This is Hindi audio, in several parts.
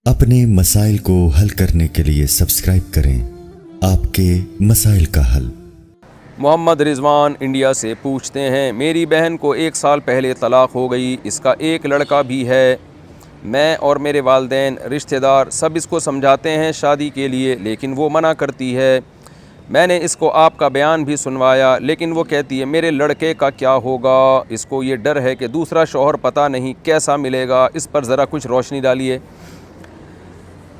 अपने मसाइल को हल करने के लिए सब्सक्राइब करें आपके मसाइल का हल। मोहम्मद रिजवान इंडिया से पूछते हैं, मेरी बहन को 1 साल पहले तलाक़ हो गई, इसका एक लड़का भी है। मैं और मेरे वालिदैन रिश्तेदार सब इसको समझाते हैं शादी के लिए, लेकिन वो मना करती है। मैंने इसको आपका बयान भी सुनवाया, लेकिन वो कहती है मेरे लड़के का क्या होगा। इसको ये डर है कि दूसरा शौहर पता नहीं कैसा मिलेगा। इस पर ज़रा कुछ रोशनी डालिए।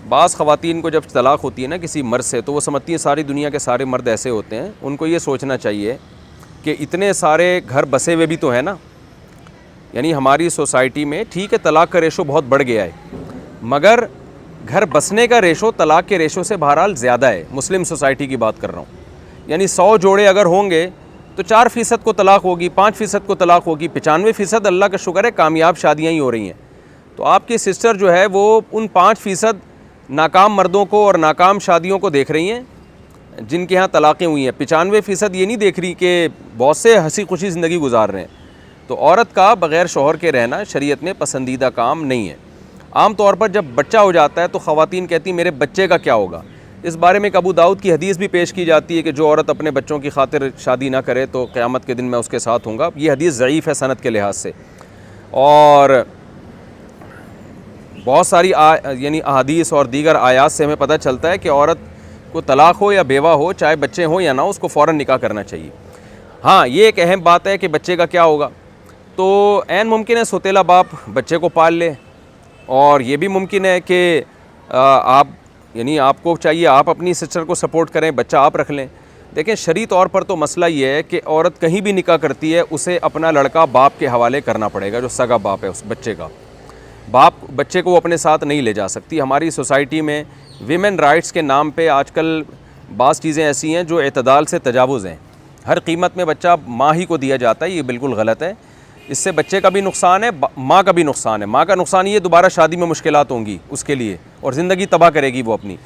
बाज़ ख़वातीन को जब तलाक़ होती है ना किसी मर्द से, तो वो समझती हैं सारी दुनिया के सारे मर्द ऐसे होते हैं। उनको ये सोचना चाहिए कि इतने सारे घर बसे हुए भी तो हैं ना। यानी हमारी सोसाइटी में ठीक है तलाक़ का रेशो बहुत बढ़ गया है, मगर घर बसने का रेशो तलाक़ के रेशो से बहरहाल ज़्यादा है। मुस्लिम सोसाइटी की बात कर रहा हूँ। यानी 100 जोड़े अगर होंगे तो 4% को तलाक़ होगी, 5% को तलाक़ होगी, 95% अल्लाह का शुक्र है कामयाब शादियाँ ही हो रही हैं। तो आपकी सिस्टर जो है वो उन 5% नाकाम मर्दों को और नाकाम शादियों को देख रही हैं जिनके यहाँ तलाक़ें हुई हैं। 95% ये नहीं देख रही कि बहुत से हंसी खुशी ज़िंदगी गुजार रहे हैं। तो औरत का बग़ैर शौहर के रहना शरीयत में पसंदीदा काम नहीं है। आम तौर पर जब बच्चा हो जाता है तो ख़वातीन कहती मेरे बच्चे का क्या होगा। इस बारे में अबू दाऊद की हदीस भी पेश की जाती है कि जो औरत अपने बच्चों की खातिर शादी ना करे तो क़यामत के दिन मैं उसके साथ हूँगा। ये हदीस ज़ईफ़ है सनद के लिहाज से। और बहुत सारी यानी अहादीस और दीगर आयात से हमें पता चलता है कि औरत को तलाक़ हो या बेवा हो, चाहे बच्चे हों या ना, उसको फ़ौरन निकाह करना चाहिए। हाँ, ये एक अहम बात है कि बच्चे का क्या होगा। तो ऐन मुमकिन है सौतेला बाप बच्चे को पाल ले, और ये भी मुमकिन है कि आप यानी आपको चाहिए आप अपनी सिस्टर को सपोर्ट करें, बच्चा आप रख लें। देखें, शरई तौर पर तो मसला ये है कि औरत कहीं भी निकाह करती है उसे अपना लड़का बाप के हवाले करना पड़ेगा, जो सगा बाप है उस बच्चे का। बाप बच्चे को वो अपने साथ नहीं ले जा सकती। हमारी सोसाइटी में वीमेन राइट्स के नाम पे आजकल बाज़ चीज़ें ऐसी हैं जो एतदाल से तजावुज़ हैं। हर कीमत में बच्चा माँ ही को दिया जाता है, ये बिल्कुल गलत है। इससे बच्चे का भी नुकसान है, माँ का भी नुकसान है। माँ का नुकसान ये दोबारा शादी में मुश्किलात होंगी उसके लिए और ज़िंदगी तबाह करेगी वो अपनी।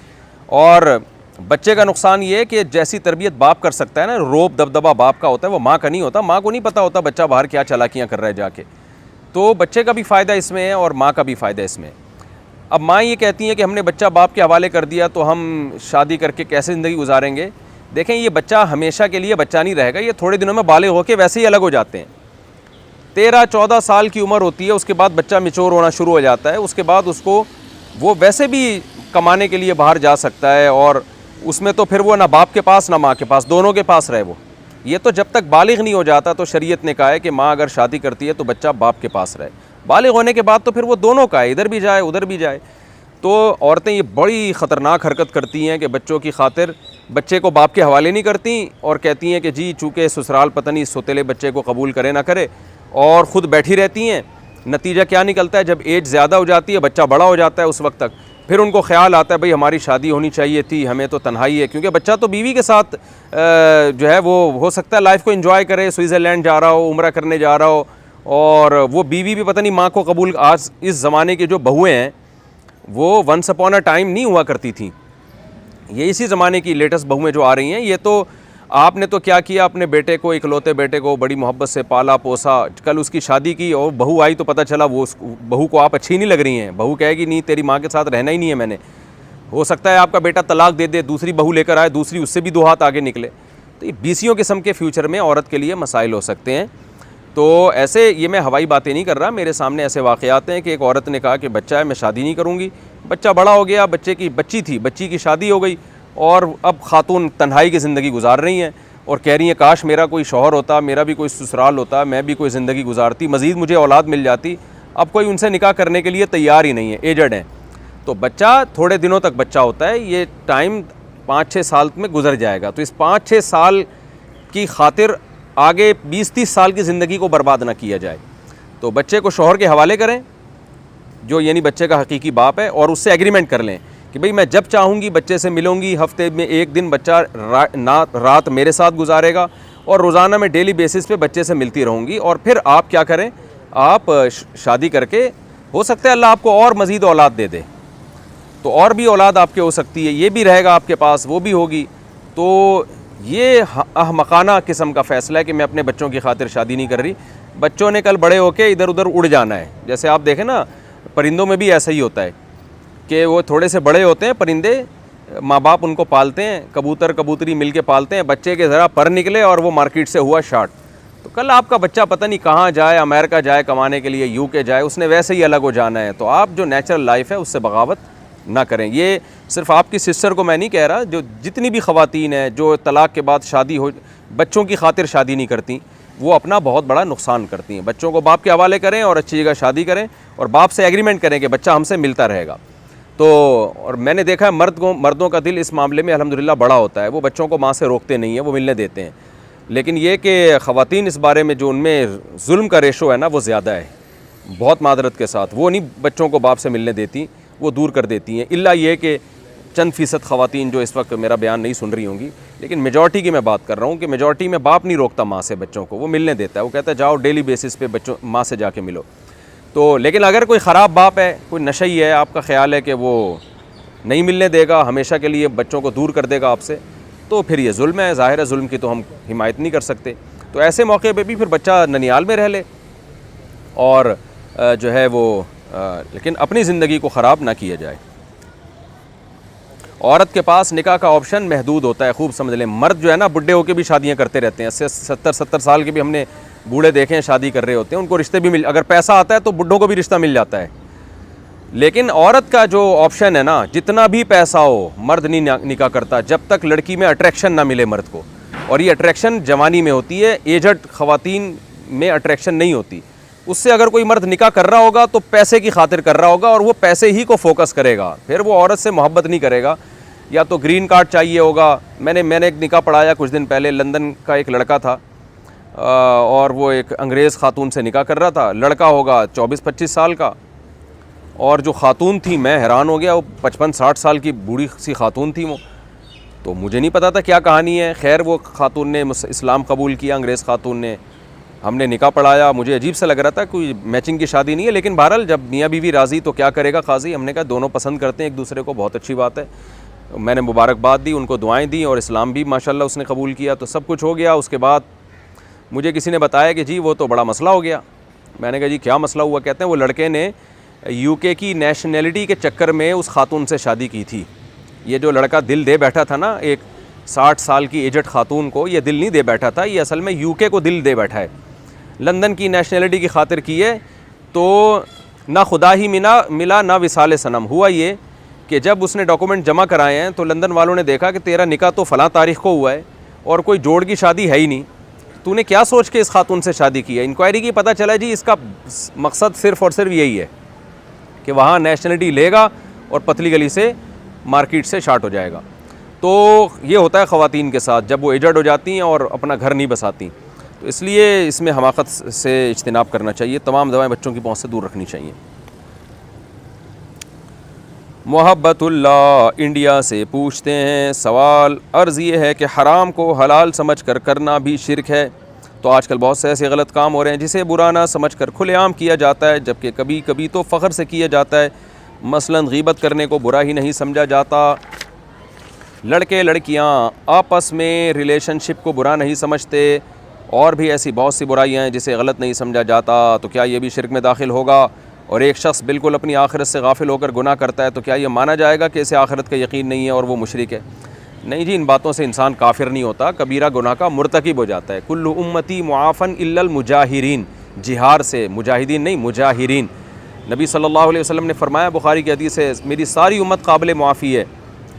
और बच्चे का नुकसान ये है कि जैसी तरबियत बाप कर सकता है ना, रोब दबदबा बाप का होता है, वो माँ का नहीं होता। माँ को नहीं पता होता बच्चा बाहर क्या चालाकियाँ कर रहा है जाके। तो बच्चे का भी फ़ायदा इसमें है और माँ का भी फ़ायदा इसमें है। अब माँ ये कहती हैं कि हमने बच्चा बाप के हवाले कर दिया तो हम शादी करके कैसे ज़िंदगी गुजारेंगे। देखें, ये बच्चा हमेशा के लिए बच्चा नहीं रहेगा। ये थोड़े दिनों में बालिग होकर वैसे ही अलग हो जाते हैं। 13-14 साल की उम्र होती है, उसके बाद बच्चा मैच्योर होना शुरू हो जाता है। उसके बाद उसको वो वैसे भी कमाने के लिए बाहर जा सकता है, और उसमें तो फिर वो ना बाप के पास ना माँ के पास, दोनों के पास रहे वो। ये तो जब तक बालिग नहीं हो जाता तो शरीयत ने कहा है कि माँ अगर शादी करती है तो बच्चा बाप के पास रहे। बालिग होने के बाद तो फिर वो दोनों का है, इधर भी जाए उधर भी जाए। तो औरतें ये बड़ी ख़तरनाक हरकत करती हैं कि बच्चों की खातिर बच्चे को बाप के हवाले नहीं करती और कहती हैं कि जी चूँकि ससुराल पता नहीं सौतेले बच्चे को कबूल करे ना करे, और ख़ुद बैठी रहती हैं। नतीजा क्या निकलता है, जब एज ज़्यादा हो जाती है, बच्चा बड़ा हो जाता है, उस वक्त तक फिर उनको ख्याल आता है भाई हमारी शादी होनी चाहिए थी, हमें तो तन्हाई है। क्योंकि बच्चा तो बीवी के साथ जो है वो हो सकता है लाइफ को एंजॉय करे, स्विट्ज़रलैंड जा रहा हो, उम्रा करने जा रहा हो, और वो बीवी भी पता नहीं माँ को कबूल। आज इस ज़माने की जो बहुएँ हैं वो वंस अपॉन अ टाइम नहीं हुआ करती थी। ये इसी ज़माने की लेटेस्ट बहुएँ जो आ रही हैं। ये तो आपने तो क्या किया, अपने बेटे को, इकलौते बेटे को बड़ी मोहब्बत से पाला पोसा, कल उसकी शादी की और बहू आई तो पता चला वो बहू को आप अच्छी नहीं लग रही हैं। बहू कहेगी नहीं तेरी माँ के साथ रहना ही नहीं है मैंने। हो सकता है आपका बेटा तलाक दे दे, दूसरी बहू लेकर आए, दूसरी उससे भी 2 हाथ आगे निकले। तो ये बीसियों किस्म के फ्यूचर में औरत के लिए मसाइल हो सकते हैं। तो ऐसे ये मैं हवाई बातें नहीं कर रहा, मेरे सामने ऐसे वाक़यात हैं कि एक औरत ने कहा कि बच्चा है मैं शादी नहीं करूँगी। बच्चा बड़ा हो गया, बच्ची की शादी हो गई, और अब खातून तन्हाई की ज़िंदगी गुजार रही हैं और कह रही हैं काश मेरा कोई शौहर होता, मेरा भी कोई ससुराल होता, मैं भी कोई ज़िंदगी गुजारती, मज़ीद मुझे औलाद मिल जाती। अब कोई उनसे निकाह करने के लिए तैयार ही नहीं है, एजड हैं। तो बच्चा थोड़े दिनों तक बच्चा होता है, ये टाइम 5-6 साल में गुजर जाएगा। तो इस 5-6 साल की खातिर आगे 20-30 साल की ज़िंदगी को बर्बाद ना किया जाए। तो बच्चे को शौहर के हवाले करें, जो यानी बच्चे का हकीकी बाप है, और उससे एग्रीमेंट कर लें कि भाई मैं जब चाहूँगी बच्चे से मिलूँगी, हफ्ते में 1 दिन बच्चा रात मेरे साथ गुजारेगा, और रोज़ाना मैं डेली बेसिस पे बच्चे से मिलती रहूँगी। और फिर आप क्या करें, आप शादी करके, हो सकता है अल्लाह आपको और मज़ीद औलाद दे दे, तो और भी औलाद आपके हो सकती है, ये भी रहेगा आपके पास, वो भी होगी। तो ये अहमकाना किस्म का फ़ैसला है कि मैं अपने बच्चों की खातिर शादी नहीं कर रही। बच्चों ने कल बड़े होकर इधर उधर उड़ जाना है। जैसे आप देखें ना, परिंदों में भी ऐसा ही होता है कि वो थोड़े से बड़े होते हैं परिंदे, माँ बाप उनको पालते हैं, कबूतर कबूतरी मिल के पालते हैं, बच्चे के ज़रा पर निकले और वो मार्केट से हुआ शार्ट, तो कल आपका बच्चा पता नहीं कहाँ जाए, अमेरिका जाए कमाने के लिए, यूके जाए, उसने वैसे ही अलग हो जाना है। तो आप जो नेचुरल लाइफ है उससे बगावत ना करें। ये सिर्फ आपकी सिस्टर को मैं नहीं कह रहा, जो जितनी भी ख़वातीन हैं जो तलाक़ के बाद शादी हो, बच्चों की खातिर शादी नहीं करती, वो अपना बहुत बड़ा नुकसान करती हैं। बच्चों को बाप के हवाले करें और अच्छी जगह शादी करें और बाप से एग्रीमेंट करें कि बच्चा हमसे मिलता रहेगा। तो और मैंने देखा है मर्दों का दिल इस मामले में अल्हम्दुलिल्लाह बड़ा होता है, वो बच्चों को माँ से रोकते नहीं हैं, वो मिलने देते हैं। लेकिन ये कि ख़वातीन इस बारे में जो उनमें जुल्म का रेशो है ना वो ज़्यादा है, बहुत मादरत के साथ, वो नहीं बच्चों को बाप से मिलने देती, वो दूर कर देती हैं। इल्ला ये कि चंद फ़ीसद ख़वातीन जो इस वक्त मेरा बयान नहीं सुन रही होंगी, लेकिन मेजॉरिटी की मैं बात कर रहा हूँ कि मेजॉरिटी में बाप नहीं रोकता माँ से बच्चों को, वो मिलने देता है, वो कहता है जाओ डेली बेसिस पे बच्चों माँ से जाके मिलो। तो लेकिन अगर कोई ख़राब बाप है, कोई नशई है, आपका ख्याल है कि वो नहीं मिलने देगा, हमेशा के लिए बच्चों को दूर कर देगा आपसे, तो फिर ये जुल्म है, ज़ाहिर है जुल्म की तो हम हिमायत नहीं कर सकते। तो ऐसे मौके पे भी फिर बच्चा ननियाल में रह ले और जो है वो लेकिन अपनी ज़िंदगी को ख़राब ना किया जाए। औरत के पास निकाह का ऑप्शन महदूद होता है, खूब समझ लें। मर्द जो है ना बुढ़े होकर भी शादियां करते रहते हैं, 70 साल के भी हमने बूढ़े देखे हैं शादी कर रहे होते हैं, उनको रिश्ते भी मिल, अगर पैसा आता है तो बुढ़ों को भी रिश्ता मिल जाता है। लेकिन औरत का जो ऑप्शन है ना, जितना भी पैसा हो मर्द नहीं निकाह करता जब तक लड़की में अट्रैक्शन ना मिले मर्द को, और ये अट्रैक्शन जवानी में होती है, एजड ख़वातीन में अट्रैक्शन नहीं होती। उससे अगर कोई मर्द निकाह कर रहा होगा तो पैसे की खातिर कर रहा होगा और वो पैसे ही को फोकस करेगा, फिर वो औरत से मोहब्बत नहीं करेगा। या तो ग्रीन कार्ड चाहिए होगा। मैंने एक निकाह पढ़ाया कुछ दिन पहले, लंदन का एक लड़का था और वो एक अंग्रेज़ खातून से निकाह कर रहा था। लड़का होगा 24-25 साल का और जो खातून थी, मैं हैरान हो गया, वो 55-60 साल की बूढ़ी सी खातून थी वो। तो मुझे नहीं पता था क्या कहानी है। खैर वो खातून ने इस्लाम कबूल किया, अंग्रेज़ खातून ने, हमने निकाह पढ़ाया। मुझे अजीब सा लग रहा था, कोई मैचिंग की शादी नहीं है, लेकिन बहरहाल जब मियाँ बीवी राज़ी तो क्या करेगा काजी। हमने कहा दोनों पसंद करते हैं एक दूसरे को, बहुत अच्छी बात है। मैंने मुबारकबाद दी, उनको दुआएं दी और इस्लाम भी माशाल्लाह उसने कबूल किया, तो सब कुछ हो गया। उसके बाद मुझे किसी ने बताया कि जी वो तो बड़ा मसला हो गया। मैंने कहा जी क्या मसला हुआ? कहते हैं वो लड़के ने यूके की नेशनैलिटी के चक्कर में उस खातून से शादी की थी। ये जो लड़का दिल दे बैठा था ना, एक 60 साल की एजड खातून को ये दिल नहीं दे बैठा था, ये असल में यूके को दिल दे बैठा है। लंदन की नेशनैलिटी की खातिर की है, तो ना खुदा ही मिला ना विसाल सनम। हुआ ये कि जब उसने डॉक्यूमेंट जमा कराए हैं तो लंदन वालों ने देखा कि तेरा निकाह तो फ़लाँ तारीख़ को हुआ है और कोई जोड़ की शादी है ही नहीं, तूने क्या सोच के इस खातून से शादी की है? इंक्वायरी की, पता चला जी इसका मकसद सिर्फ़ और सिर्फ यही है कि वहाँ नेशनलिटी लेगा और पतली गली से मार्केट से शार्ट हो जाएगा। तो ये होता है ख़वातीन के साथ जब वो एजड हो जाती हैं और अपना घर नहीं बसाती। तो इसलिए इसमें हमाकत से इज्तिनाब करना चाहिए, तमाम दवाएं बच्चों की पहुँच से दूर रखनी चाहिए। मोहब्बतुल्लाह इंडिया से पूछते हैं, सवाल अर्ज़ ये है कि हराम को हलाल समझ कर करना भी शिरक है। तो आजकल बहुत से ऐसे गलत काम हो रहे हैं जिसे बुरा ना समझ कर खुलेआम किया जाता है, जबकि कभी कभी तो फ़ख्र से किया जाता है। मसलन गीबत करने को बुरा ही नहीं समझा जाता, लड़के लड़कियां आपस में रिलेशनशिप को बुरा नहीं समझते, और भी ऐसी बहुत सी बुराइयां हैं जिसे गलत नहीं समझा जाता। तो क्या ये भी शिरक में दाखिल होगा? और एक शख्स बिल्कुल अपनी आखिरत से गाफिल होकर गुनाह करता है तो क्या ये माना जाएगा कि इसे आखिरत का यकीन नहीं है और वो मुशरिक है? नहीं जी, इन बातों से इंसान काफिर नहीं होता, कबीरा गुनाह का मुर्तकिब हो जाता है। कुल्लु उम्मती मुआफ़न इल्लल मुजाहिरीन, जिहार से, मुजाहिदीन नहीं मुजाहिरीन। नबी सल्लल्लाहु अलैहि वसल्लम ने फरमाया, बुखारी की हदीस है, मेरी सारी उम्मत काबिल मुआफ़ी है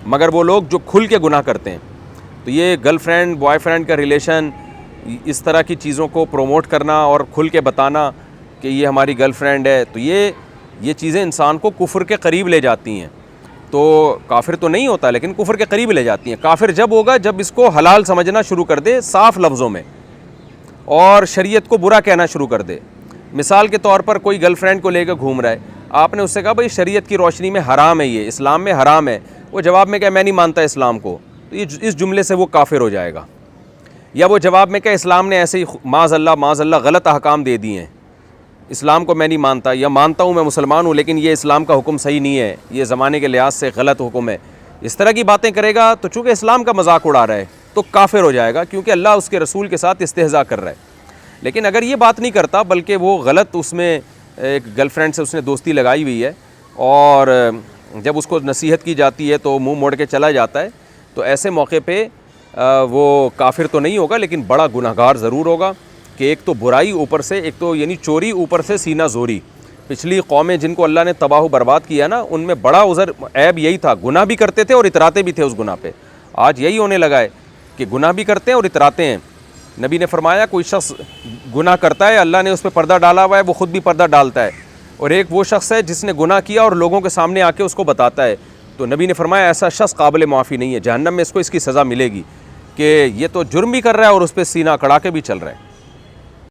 मगर वो लोग जो खुल के गुनाह करते हैं। तो ये गर्लफ्रेंड बॉयफ्रेंड का रिलेशन, इस तरह की चीज़ों को प्रोमोट करना और खुल के बताना कि ये हमारी गर्लफ्रेंड है, तो ये चीज़ें इंसान को कुफ्र के करीब ले जाती हैं। तो काफिर तो नहीं होता लेकिन कुफ्र के करीब ले जाती हैं। काफिर जब होगा जब इसको हलाल समझना शुरू कर दे साफ़ लफ्ज़ों में और शरीयत को बुरा कहना शुरू कर दे। मिसाल के तौर पर कोई गर्लफ्रेंड को लेकर घूम रहा है, आपने उससे कहा भाई शरीयत की रोशनी में हराम है, ये इस्लाम में हराम है, वो जवाब में क्या मैं नहीं मानता इस्लाम को, तो इस जुमले से वो काफिर हो जाएगा। या वो जवाब में क्या इस्लाम ने ऐसे ही माज़अल्लाह गलत अहकाम दे दिए हैं, इस्लाम को मैं नहीं मानता, या मानता हूँ मैं मुसलमान हूँ लेकिन ये इस्लाम का हुक्म सही नहीं है, ये ज़माने के लिहाज से गलत हुक्म है, इस तरह की बातें करेगा तो चूँकि इस्लाम का मजाक उड़ा रहा है तो काफिर हो जाएगा, क्योंकि अल्लाह उसके रसूल के साथ इस्तेहज़ा कर रहा है। लेकिन अगर ये बात नहीं करता बल्कि वो गलत, उसमें एक गर्लफ्रेंड से उसने दोस्ती लगाई हुई है और जब उसको नसीहत की जाती है तो मुंह मोड़ के चला जाता है, तो ऐसे मौके पे वो काफिर तो नहीं होगा लेकिन बड़ा गुनहगार ज़रूर होगा कि एक तो बुराई ऊपर से, एक तो यानी चोरी, ऊपर से सीना जोरी। पिछली कौमें जिनको अल्लाह ने तबाह बर्बाद किया ना, उनमें बड़ा उज़र ऐब यही था, गुनाह भी करते थे और इतराते भी थे उस गुनाह पे। आज यही होने लगा है कि गुनाह भी करते हैं और इतराते हैं। नबी ने फरमाया कोई शख्स गुनाह करता है, अल्लाह ने उस पर पर्दा डाला हुआ है, वो ख़ुद भी पर्दा डालता है, और एक वो शख्स है जिसने गुनाह किया और लोगों के सामने आके उसको बताता है। तो नबी ने फरमाया ऐसा शख्स काबिल माफ़ी नहीं है, जहन्नम में इसको इसकी सज़ा मिलेगी कि ये तो जुर्म भी कर रहा है और उस पर सीना अकड़ा के भी चल रहा है।